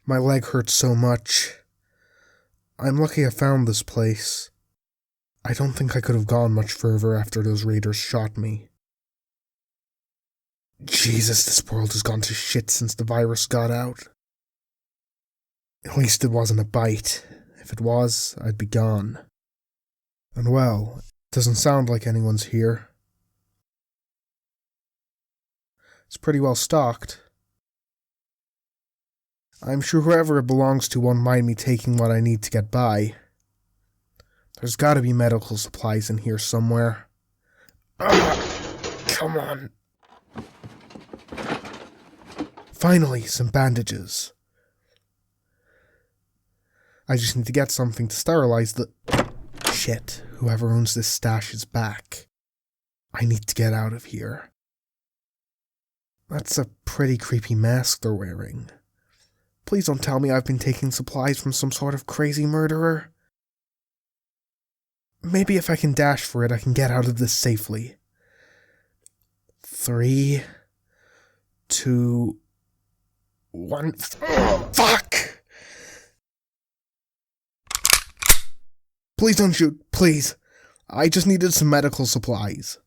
My leg hurts so much. I'm lucky I found this place. I don't think I could have gone much further after those raiders shot me. Jesus, this world has gone to shit since the virus got out. At least it wasn't a bite. If it was, I'd be gone. And well, it doesn't sound like anyone's here. It's pretty well stocked. I'm sure whoever it belongs to won't mind me taking what I need to get by. There's gotta be medical supplies in here somewhere. Come on. Finally, some bandages. I just need to get something to sterilize the... Shit, whoever owns this stash is back. I need to get out of here. That's a pretty creepy mask they're wearing. Please don't tell me I've been taking supplies from some sort of crazy murderer. Maybe if I can dash for it, I can get out of this safely. 3, 2, 1... Fuck! Please don't shoot, please. I just needed some medical supplies.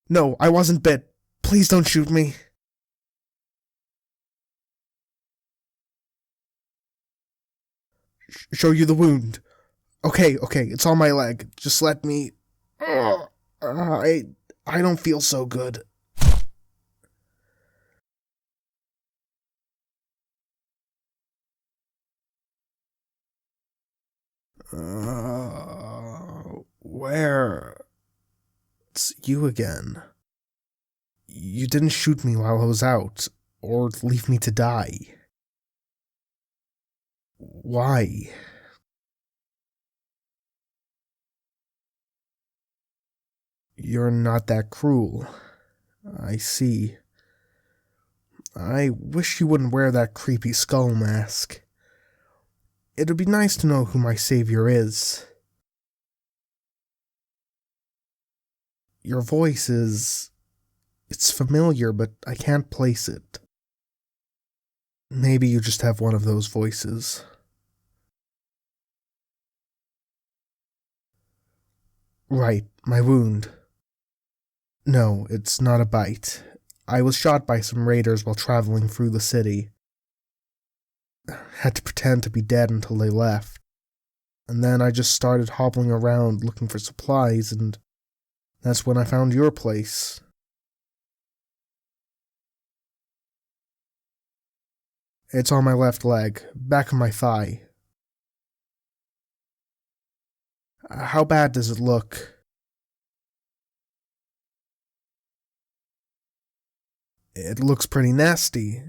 No, I wasn't bit. Please don't shoot me. Show you the wound. Okay, it's on my leg. Just let me... I don't feel so good. Where? It's you again. You didn't shoot me while I was out, or leave me to die. Why? You're not that cruel. I see. I wish you wouldn't wear that creepy skull mask. It'd be nice to know who my savior is. Your voice is... It's familiar, but I can't place it. Maybe you just have one of those voices. Right, my wound. No, it's not a bite. I was shot by some raiders while traveling through the city. Had to pretend to be dead until they left. And then I just started hobbling around looking for supplies, and that's when I found your place. It's on my left leg, back of my thigh. How bad does it look? It looks pretty nasty,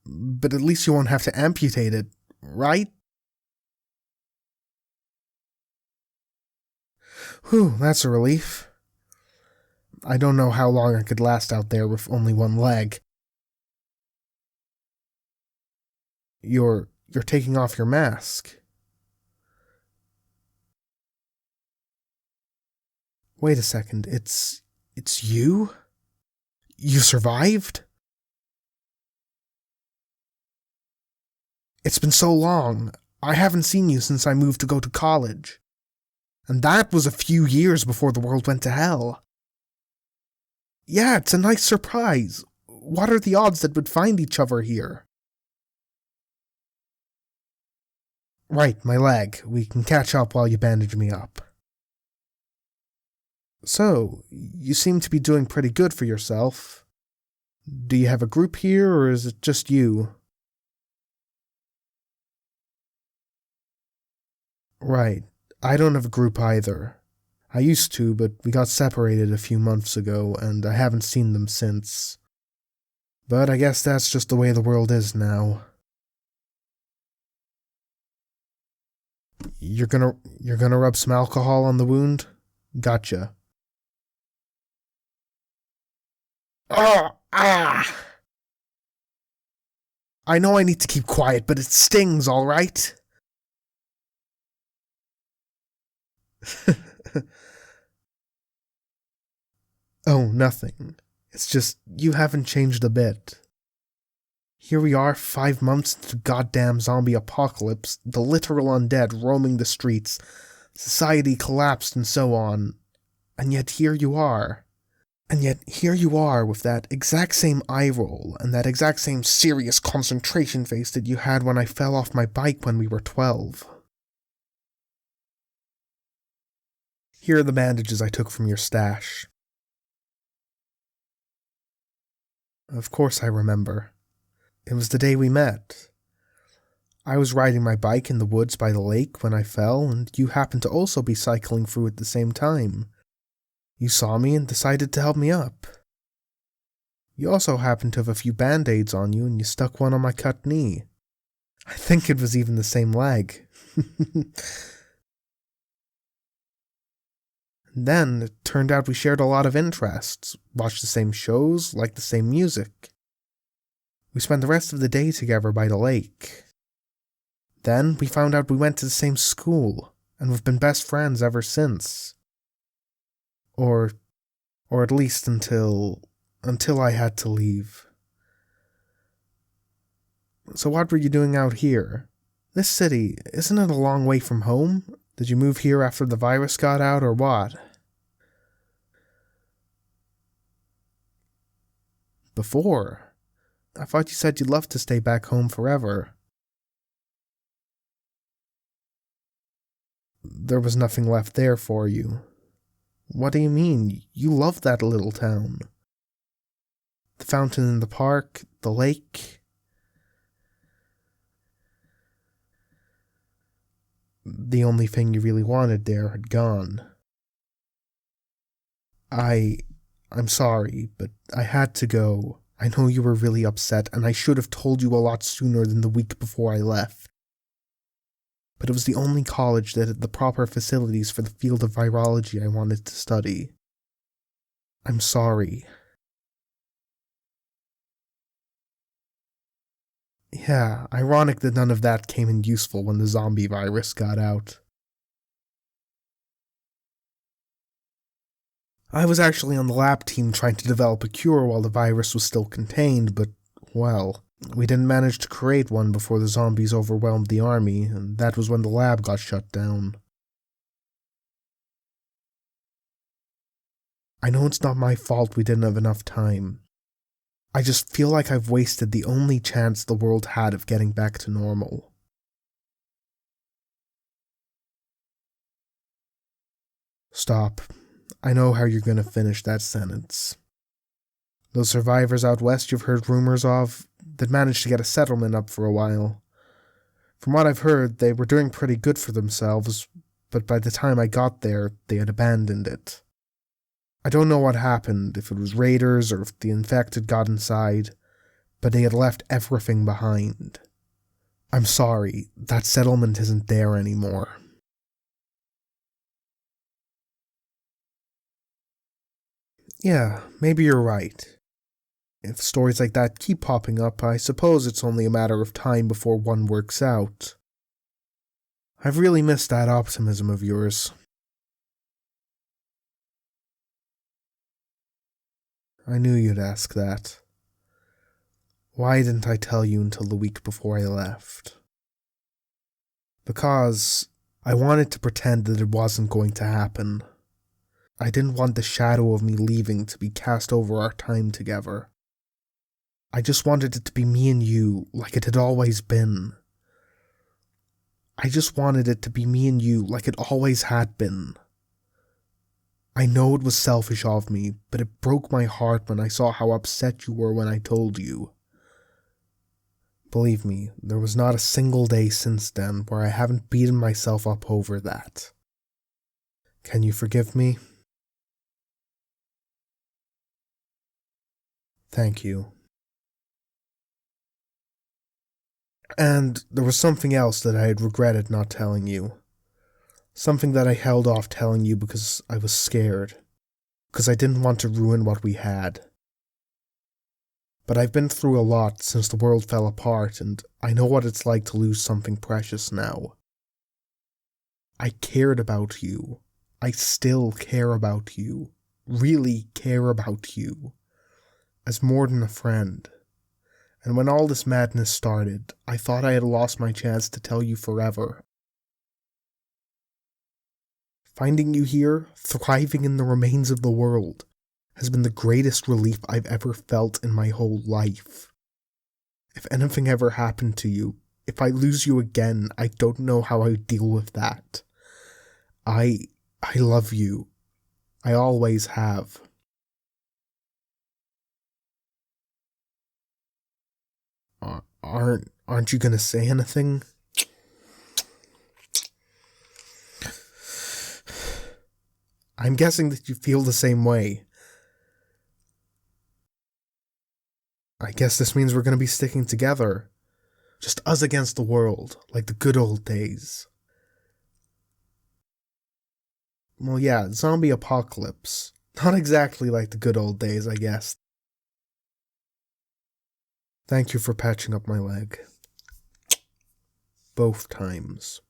but at least you won't have to amputate it, right? Whew, that's a relief. I don't know how long I could last out there with only one leg. You're taking off your mask. Wait a second, it's you? You survived? It's been so long. I haven't seen you since I moved to go to college. And that was a few years before the world went to hell. Yeah, it's a nice surprise. What are the odds that we'd find each other here? Right, my leg. We can catch up while you bandage me up. So, you seem to be doing pretty good for yourself. Do you have a group here, or is it just you? Right. I don't have a group either. I used to, but we got separated a few months ago, and I haven't seen them since. But I guess that's just the way the world is now. You're gonna rub some alcohol on the wound? Gotcha. I know I need to keep quiet, but it stings, alright? Oh, nothing. It's just, you haven't changed a bit. Here we are, 5 months into the goddamn zombie apocalypse, the literal undead roaming the streets, society collapsed and so on. And yet here you are. And yet here you are with that exact same eye roll and that exact same serious concentration face that you had when I fell off my bike when we were 12. Here are the bandages I took from your stash. Of course I remember. It was the day we met. I was riding my bike in the woods by the lake when I fell, and you happened to also be cycling through at the same time. You saw me and decided to help me up. You also happened to have a few band-aids on you, and you stuck one on my cut knee. I think it was even the same leg. Then, it turned out we shared a lot of interests, watched the same shows, liked the same music. We spent the rest of the day together by the lake. Then, we found out we went to the same school, and we've been best friends ever since. Or at least until I had to leave. So what were you doing out here? This city, isn't it a long way from home? Did you move here after the virus got out, or what? Before. I thought you said you'd love to stay back home forever. There was nothing left there for you. What do you mean? You loved that little town. The fountain in the park, the lake. The only thing you really wanted there had gone. I'm sorry, but I had to go. I know you were really upset, and I should have told you a lot sooner than the week before I left. But it was the only college that had the proper facilities for the field of virology I wanted to study. I'm sorry. Yeah, ironic that none of that came in useful when the zombie virus got out. I was actually on the lab team trying to develop a cure while the virus was still contained, but, well, we didn't manage to create one before the zombies overwhelmed the army, and that was when the lab got shut down. I know it's not my fault we didn't have enough time. I just feel like I've wasted the only chance the world had of getting back to normal. Stop. I know how you're going to finish that sentence. Those survivors out west you've heard rumors of, that managed to get a settlement up for a while. From what I've heard, they were doing pretty good for themselves, but by the time I got there, they had abandoned it. I don't know what happened, if it was raiders or if the infected got inside, but they had left everything behind. I'm sorry, that settlement isn't there anymore. Yeah, maybe you're right. If stories like that keep popping up, I suppose it's only a matter of time before one works out. I've really missed that optimism of yours. I knew you'd ask that. Why didn't I tell you until the week before I left? Because I wanted to pretend that it wasn't going to happen. I didn't want the shadow of me leaving to be cast over our time together. I just wanted it to be me and you, like it had always been. I just wanted it to be me and you, like it always had been. I know it was selfish of me, but it broke my heart when I saw how upset you were when I told you. Believe me, there was not a single day since then where I haven't beaten myself up over that. Can you forgive me? Thank you. And there was something else that I had regretted not telling you. Something that I held off telling you because I was scared. Because I didn't want to ruin what we had. But I've been through a lot since the world fell apart, and I know what it's like to lose something precious now. I cared about you. I still care about you. really care about you as more than a friend. And when all this madness started, I thought I had lost my chance to tell you forever. Finding you here, thriving in the remains of the world, has been the greatest relief I've ever felt in my whole life. If anything ever happened to you, if I lose you again, I don't know how I would deal with that. I love you. I always have. Aren't you gonna say anything? I'm guessing that you feel the same way. I guess this means we're gonna be sticking together. Just us against the world, like the good old days. Well, yeah, zombie apocalypse. Not exactly like the good old days, I guess. Thank you for patching up my leg. Both times.